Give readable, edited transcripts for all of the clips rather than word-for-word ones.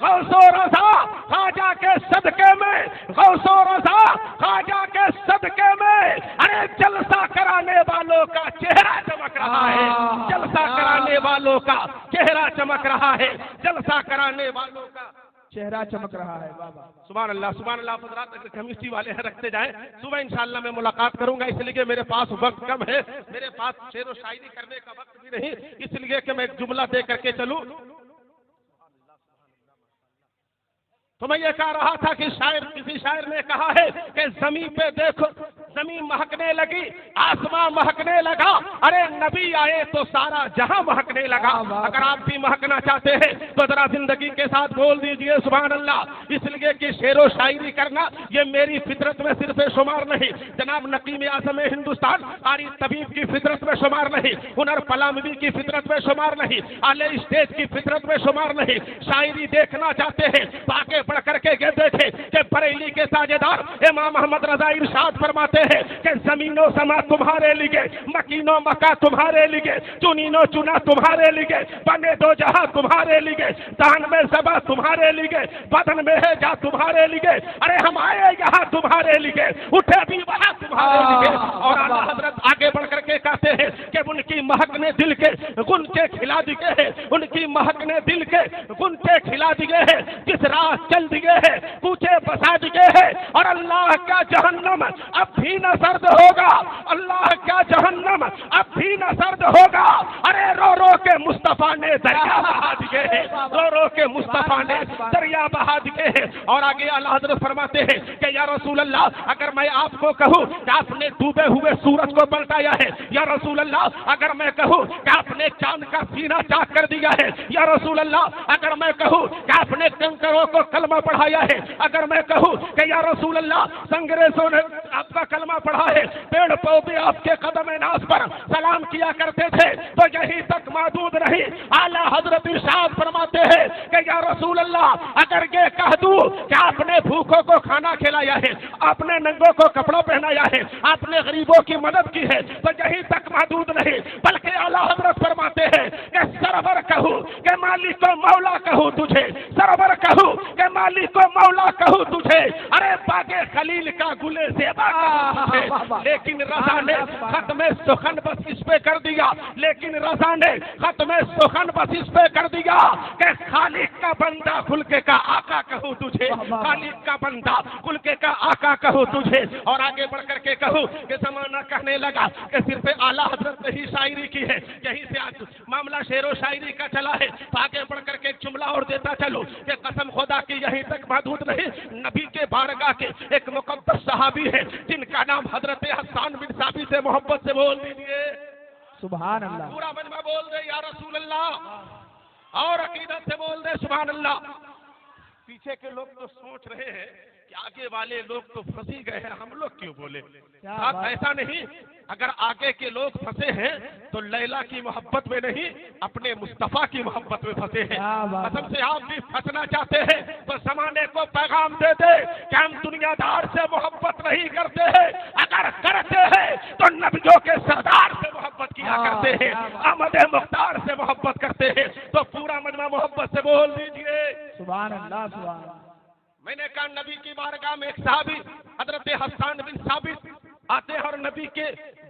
غوث و رضا خواجہ کے صدقے میں، غوث و رضا خواجہ کے صدقے میں، ارے جلسہ کرانے والوں کا چہرہ چمک رہا ہے، جلسہ کرانے والوں کا چہرہ چمک رہا ہے، جلسہ کرانے والوں کا چہرہ چمک رہا ہے بابا. سبحان اللہ سبحان اللہ. حضرات اگر کمیٹی والے ہیں رکھتے جائیں، صبح انشاءاللہ میں ملاقات کروں گا، اس لیے کہ میرے پاس وقت کم ہے، میرے پاس شعر و شاعری کرنے کا وقت بھی نہیں، اس لیے کہ میں ایک جملہ دے کر کے چلوں. تو میں یہ کہہ رہا تھا کہ کسی شاعر نے کہا ہے کہ زمین پہ دیکھو، زمین مہکنے لگی، آسمان مہکنے لگا، ارے نبی آئے تو سارا جہاں مہکنے لگا. اگر آپ بھی مہکنا چاہتے ہیں تو ذرا زندگی کے ساتھ بول دیجئے سبحان اللہ. اس لیے کہ شعر و شاعری کرنا یہ میری فطرت میں صرف شمار نہیں، جناب نقیم اعظم ہندوستان قاری طبیب کی فطرت میں شمار نہیں، ہنر پلاموی کی فطرت میں شمار نہیں، اعلی اسٹیج کی فطرت میں شمار نہیں. شاعری دیکھنا چاہتے ہیں تو آگے بڑھ کر کے یہ دیکھیں کہ بریلی کے تاجدار امام محمد رضا ارشاد فرماتے ہیں کہ زمین و سما تمہارے لیے، مکین و مکہ تمہارے لیے، چنین و چنا تمہارے لیے، بنے دو جہاں تمہارے لیے، دان میں زبا تمہارے لیے، بدن میں ہے جا تمہارے لیے، ارے ہم آئے یہاں تمہارے لیے، اٹھے بھی وہاں تمہارے لیے. اور اعلیٰ حضرت آگے بڑھ کر کے کہتے ہیں کہ ان کی مہک نے دل کے گنچے کھلا دیے ہیں، ان کی مہک نے دل کے گنچے کھلا دیے ہیں، جس راہ چل دیے ہیں کوچے بسا دیے ہیں، اور اللہ کا جہنم اب بھی نہ سرد ہوگا، اللہ کا جہنم اب بھی نہ سرد ہوگا. ارے رو رو کے مصطفیٰ نے دریا بہا دیے ہیں، رو رو کے مصطفیٰ نے دریا بہا دیے ہیں. اور آگے اعلیٰ حضرت فرماتے ہیں کہ یا رسول اللہ اگر میں آپ کو کہوں کہ آپ نے ڈوبے ہوئے سورج کو پلٹایا ہے، یا رسول اللہ اگر میں کہوں کہ آپ نے چاند کا سینہ چاک کر دیا ہے، یا رسول اللہ اگر میں کہوں کہ آپ نے کنکروں کو کلمہ پڑھایا ہے، اگر میں کہوں کہ یا رسول اللہ سنگریزوں نے آپ کا کلمہ پڑھا ہے، پیڑ پودے آپ کے قدم ناز پر سلام کیا کرتے تھے، تو یہیں تک محدود نہیں. اعلیٰ حضرت ارشاد فرماتے ہیں کہ یا رسول اللہ اگر یہ کہہ دوں کہ آپ نے بھوکوں کو کھانا کھلایا ہے، آپ نے ننگوں کو کپڑا پہنایا ہے، آپ نے غریبوں کی مدد کی ہے، تو یہیں تک محدود نہیں، بلکہ اعلیٰ حضرت فرماتے ہیں کہ سرور کہوں کہ مالک و مولا کہوں تجھے، سرور کہوں کہ مالک و مولا کہوں تجھے، ارے باغ خلیل کا گلے زیبا کہوں تجھے. لیکن رضا نے ختم سخن بس اس پہ کر دیا، لیکن رضا نے ختم سخن بس اس پہ کر دیا کہ خالق کا بندہ خلقے کا آقا کہوں تجھے، خالق کا بندہ خلقے کا آقا کہوں تجھے. اور آگے بڑھ کر کے کہوں کہ زمانہ کہنے لگا کہ صرف اعلیٰ حضرت نے ہی شاعری کی ہے، یہیں سے آج معاملہ شعر و شاعری کا چلا ہے. تو آگے بڑھ کر کے ایک جملہ اور دیتا چلو کہ قسم خدا کی یہیں تک محدود نہیں، نبی کے بارگاہ کے ایک مقدس صحابی ہے جن کا نام حضرت حسان بن ثابت سے محبت سے بول دیجیے سبحان اللہ. پورا مجمع بول دے یا رسول اللہ، اور عقیدت سے بول دے سبحان اللہ. پیچھے کے لوگ تو سوچ رہے ہیں کہ آگے والے لوگ تو پھنسی گئے ہیں، ہم لوگ کیوں بولے؟ ایسا نہیں، اگر آگے کے لوگ پھنسے ہیں تو لیلا کی محبت میں نہیں، اپنے مصطفیٰ کی محبت میں پھنسے ہیں. قسم سے آپ بھی پھنسنا چاہتے ہیں تو زمانے کو پیغام دے دے کہ ہم دنیا دار سے محبت نہیں کرتے ہیں، اگر کرتے ہیں تو نبیوں کے سردار سے محبت کیا کرتے ہیں، احمد مختار سے محبت کرتے ہیں. تو پورا مجمع محبت سے بول دیجئے سبحان اللہ. سبحان اللہ. میں نے کہا نبی کی بارگاہ میں ایک صحابی حضرت حسان بن ثابت آتے ہیں اور نبی کے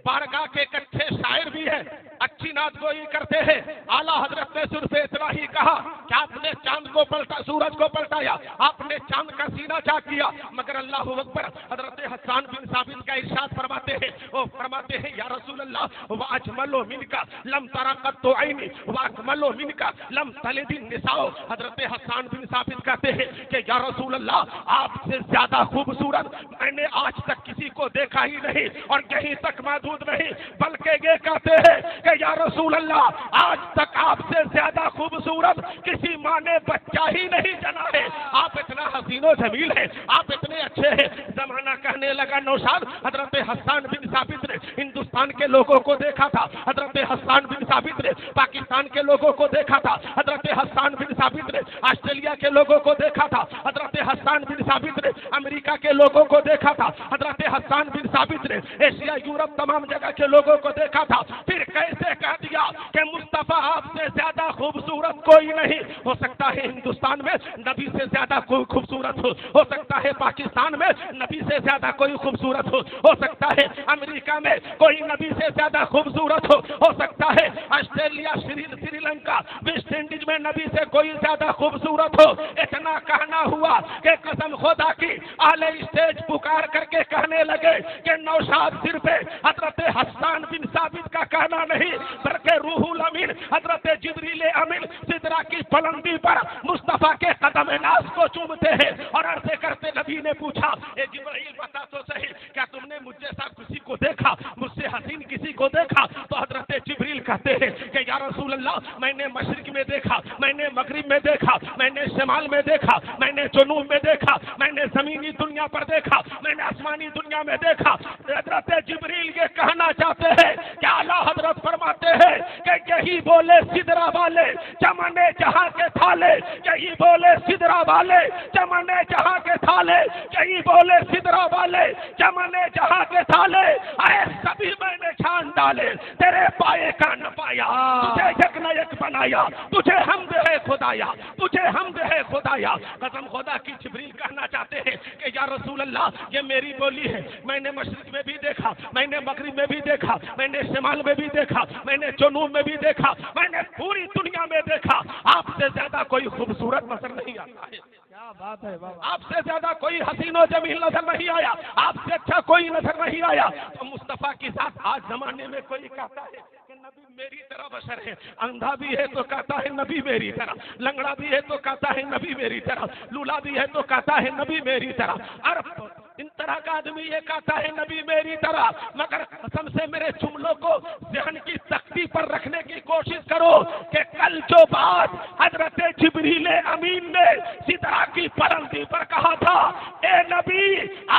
بارگاہ کے ایک اچھے شاعر بھی ہیں، اچھی نعت گوئی کرتے ہیں. اعلیٰ حضرت نے صرف اتنا ہی کہا کہ آپ نے چاند کو پلٹا، سورج کو پلٹایا، آپ نے چاند کا سینہ چاک کیا، مگر اللہ اکبر حضرت حسان بن ثابت کا ارشاد فرماتے ہیں، وہ فرماتے ہیں یا رسول اللہ واجمل منک لم تر قط عینی واکمل منک لم تلد النساء. حضرت حسان بن ثابت کہتے ہیں کہ یا رسول اللہ آپ سے زیادہ خوبصورت میں نے آج تک کسی کو دیکھا ہی نہیں، اور کہیں تک محدود نہیں، بلکہ یہ کہتے ہیں کہ یا رسول اللہ آج تک آپ سے زیادہ خوبصورت کسی ماں نے بچہ ہی نہیں جنا ہے. آپ اتنا حسین و جمیل ہیں، آپ اتنے اچھے ہیں. زمانہ کہنے لگا نوشاد حضرت حسان بن ثابت نے ہندوستان کے لوگوں کو دیکھا تھا، حضرت حسان بن ثابت نے پاکستان کے لوگوں کو دیکھا تھا، حضرت حسان بن ثابت نے آسٹریلیا کے لوگوں کو دیکھا تھا، حضرت حسان بن ثابت نے امریکہ کے لوگوں کو دیکھا تھا، حضرت حسان بن ثابت نے ایشیا یورپ تمام جگہ کے لوگوں کو دیکھا تھا، پھر کیسے کہہ دیا کہ مصطفیٰ آپ سے زیادہ خوبصورت کوئی نہیں ہو سکتا ہے، ہندوستان میں نبی سے زیادہ کوئی خوبصورت ہو سکتا ہے، پاکستان میں نبی سے زیادہ کوئی خوبصورت ہو سکتا ہے، امریکہ میں کوئی نبی سے زیادہ خوبصورت ہو سکتا ہے، Australia Sri Lanka West Indies میں نبی سے کوئی زیادہ خوبصورت ہو۔ اتنا کہنا ہوا کہ قسم خدا کی اہل اسٹیج پکار کر کے کہنے لگے کہ نوشاد صرف حضرت حسان بن ثابت کا کہنا نہیں بلکہ روح الامین حضرت جبریل امین سدرہ کی بلندی پر مصطفیٰ کے قدم ناز کو چومتے ہیں اور عرض کرتے نبی نے پوچھا اے جبرائیل بتا تو صحیح کیا تم نے مجھ جیسا کسی کو دیکھا، مجھ سے حسین کسی کو دیکھا؟ تو حضرت جبریل کہتے ہیں کہ یا رسول اللہ میں نے مشرق میں دیکھا، میں نے مغرب میں دیکھا، میں نے شمال میں دیکھا، میں نے جنوب میں دیکھا، میں نے زمینی دنیا پر دیکھا، میں نے آسمانی دنیا میں دیکھا۔ حضرت جبریل یہ کہنا چاہتے ہیں کہ اعلیٰ حضرت فرماتے ہیں کہ یہی بولے سدرہ والے چمن جہاں کے تھالے، یہی بولے سدرہ والے چمن جہاں کے تھالے، یہی بولے سدرہ والے چمن جہاں کے تھالے، اے سبھی میں نے چھان ڈالے تیرے پائے کا نہ پایا، تجھے یک نہ یک بنایا، تجھے حمد ہے خدایا، تجھے حمد ہے خدایا۔ قسم خدا کی جبریل کہنا چاہتے ہیں کہ یا رسول اللہ یہ میری بولی ہے، میں نے مشرق میں بھی دیکھا، میں نے مغرب میں بھی دیکھا، میں نے شمال میں بھی دیکھا، میں نے جنوب میں بھی دیکھا، میں نے پوری دنیا میں دیکھا، آپ سے زیادہ کوئی خوبصورت نظر نہیں آتا ہے، کیا بات ہے بابا، آپ سے زیادہ کوئی حسین و جمیل نظر نہیں آیا، آپ سے اچھا کوئی نظر نہیں آیا۔ تو مصطفیٰ کے ساتھ آج زمانے میں کوئی کہتا ہے کہ نبی میری طرح بشر ہے، اندھا بھی ہے تو کہتا ہے نبی میری طرح، لنگڑا بھی ہے تو کہتا ہے نبی میری طرح، لولا بھی ہے تو کہتا ہے نبی میری طرح، عرب ان طرح کا آدمی یہ کہتا ہے نبی میری طرح۔ مگر قسم سے میرے جملوں کو ذہن کی تختی پر رکھنے کی کوشش کرو کہ کل جو بات حضرت جبریل امین نے سدرہ کی بلندی پر کہا تھا اے نبی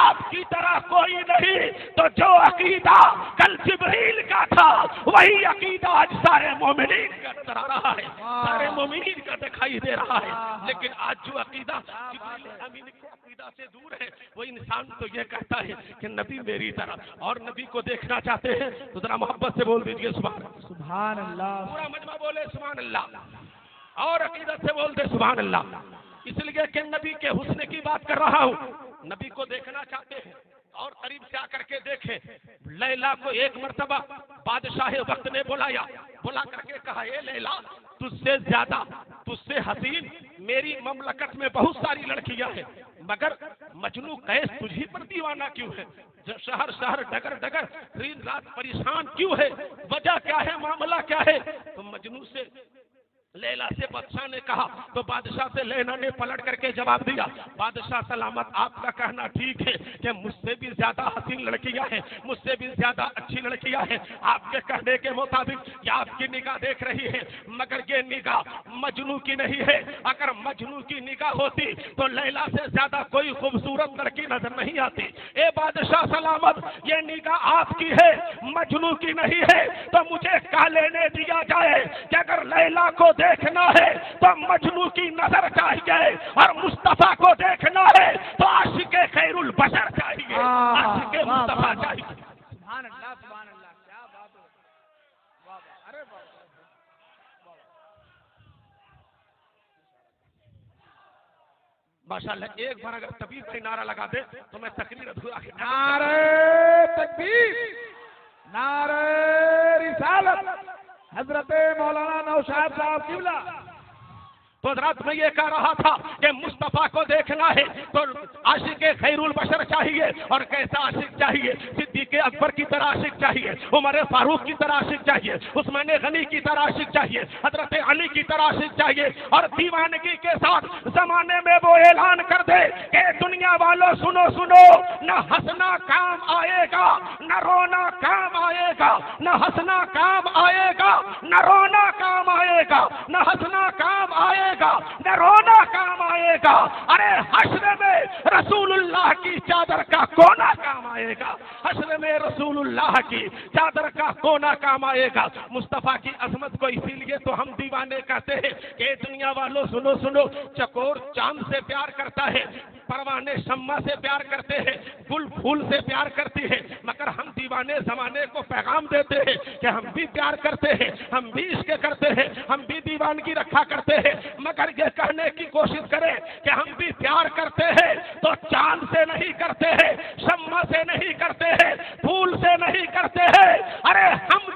آپ کی طرح کوئی نہیں، تو جو عقیدہ کل جبریل کا تھا وہی عقیدہ آج سارے مومنین کا نظر آ رہا ہے، سارے مومنین کا دکھائی دے رہا ہے۔ لیکن آج جو عقیدہ جبریل امین کے عقیدہ سے دور ہے وہ انسان تو یہ کہتا ہے کہ نبی میری طرح، اور نبی کو دیکھنا چاہتے ہیں تو ذرا محبت سے بول دیجئے سبحان اللہ، سبحان اللہ، پورا مجمع بولے سبحان اللہ، اور عقیدت سے بولتے سبحان اللہ۔ اس لیے کہ نبی کے حسن کی بات کر رہا ہوں، نبی کو دیکھنا چاہتے ہیں اور قریب سے آ کر کے دیکھیں۔ لیلا کو ایک مرتبہ بادشاہ وقت نے بلا کر کے کہا اے لیلا تجھ سے زیادہ، تجھ سے حسین میری مملکت میں بہت ساری لڑکیاں ہیں، مگر مجنو قیس تجھی پر دیوانہ کیوں ہے؟ شہر شہر ڈگر ڈگر دن رات پریشان کیوں ہے؟ وجہ کیا ہے؟ معاملہ کیا ہے؟ تو مجنو سے لیلا سے بادشاہ نے کہا تو بادشاہ سے لیلا نے پلٹ کر کے جواب دیا بادشاہ سلامت آپ کا کہنا ٹھیک ہے کہ مجھ سے بھی زیادہ حسین لڑکیاں ہیں، مجھ سے بھی زیادہ اچھی لڑکیاں ہیں، آپ کے کہنے کے مطابق یہ آپ کی نگاہ دیکھ رہی ہے، مگر یہ نگاہ مجنو کی نہیں ہے۔ اگر مجنو کی نگاہ ہوتی تو لیلا سے زیادہ کوئی خوبصورت لڑکی نظر نہیں آتی۔ اے بادشاہ سلامت یہ نگاہ آپ کی ہے، مجنو کی نہیں ہے، تو مجھے کہہ لینے دیا جائے کہ اگر لیلا کو دیکھنا ہے تو مجنو کی نظر چاہیے، اور مصطفیٰ کو دیکھنا ہے تو عاشق خیر البشر چاہیے، عاشق مصطفیٰ چاہیے۔ سبحان اللہ، سبحان اللہ، کیا بات ہے بابا، ارے بابا، ماشاءاللہ ایک بار اگر تکبیر کا نعرہ لگا دے تو میں تقریر ادھورا نعرہ تکبیر، نعرہ رسالت، حضرت مولانا نوشاد صاحب قبلہ۔ تو حضرات میں یہ کہہ رہا تھا کہ مصطفیٰ کو دیکھنا ہے تو عاشق خیر البشر چاہیے، اور کیسا عاشق چاہیے؟ صدیق اکبر کی طرح عاشق چاہیے، عمر فاروق کی طرح عاشق چاہیے، عثمان غنی کی طرح عاشق چاہیے، حضرت علی کی طرح عاشق چاہیے، اور دیوانگی کے ساتھ زمانے میں وہ اعلان کر دے کہ دنیا والوں سنو سنو، نہ ہنسنا کام آئے گا نہ رونا کام آئے گا، نہ ہنسنا کام آئے گا نہ رونا کام آئے گا، نہ ہنسنا کام آئے گا نہ رونا کام آئے گا، ارے حشر میں رسول اللہ کی چادر کا کونا کام آئے گا، حشر میں رسول اللہ کی چادر کا کونا کام آئے گا۔ مصطفیٰ کی عظمت کو اسی لیے تو ہم دیوانے کہتے ہیں کہ دنیا والوں سنو سنو، چکور چاند سے پیار کرتا ہے، پروانے شمع سے پیار کرتے ہیں، گل پھول سے پیار کرتی ہے، مگر ہم دیوانے زمانے کو پیغام دیتے ہیں کہ ہم بھی پیار کرتے ہیں، ہم بھی عشق کرتے ہیں، ہم بھی دیوانگی رکھا کرتے ہیں، مگر یہ کہنے کی کوشش کریں کہ ہم بھی پیار کرتے ہیں تو چاند سے نہیں کرتے ہیں، شمع سے نہیں کرتے ہیں، پھول سے نہیں کرتے ہیں، ارے ہم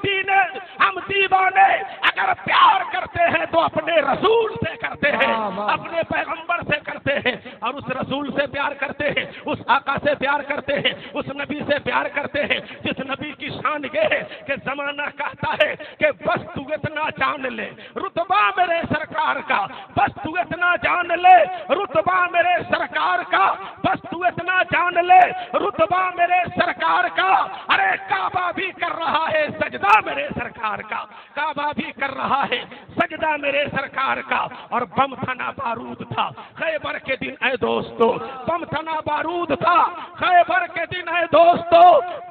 دیوانے اگر پیار کرتے ہیں تو اپنے رسول سے کرتے ہیں، اپنے پیغمبر سے کرتے ہیں، اور اس رسول سے پیار کرتے ہیں، اس آقا سے پیار کرتے ہیں، اس نبی سے پیار کرتے ہیں جس نبی کی شان یہ ہے کہ زمانہ کہتا ہے کہ بس تو اتنا جان لے رتبہ میرے سرکار کا، بس تو اتنا جان لے رتبہ میرے سرکار کا، بس تو اتنا جان لے رتبہ میرے سرکار کا، ارے کعبہ بھی کر رہا ہے سجدہ میرے سرکار کا، کعبہ بھی کر رہا ہے سجدہ میرے سرکار کا، اور بم تھنا بارود تھا خیبر کے دن اے دوستو، بم تھنا بارود تھا خیبر کے دن اے دوستو،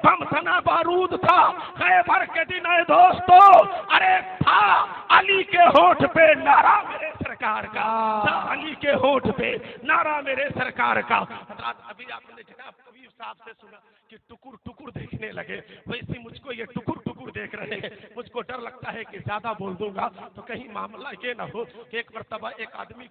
بم تھنا بارود تھا خیبر کے دن اے دوستو، ارے تھا علی کے ہونٹ پہ نعرہ میرے سرکار کا، تھا علی کے ہونٹ پہ نعرہ میرے سرکار کا۔ حضرات ابھی آپ نے جناب کبیر صاحب سے سنا کہ ٹکر ٹکر دیکھنے لگے، ویسے مجھ کو یہ ٹکر ٹکر دیکھ رہے ہیں، مجھ کو ڈر لگتا ہے کہ زیادہ بول دوں گا تو کہیں معاملہ یہ نہ ہو کہ ایک مرتبہ ایک آدمی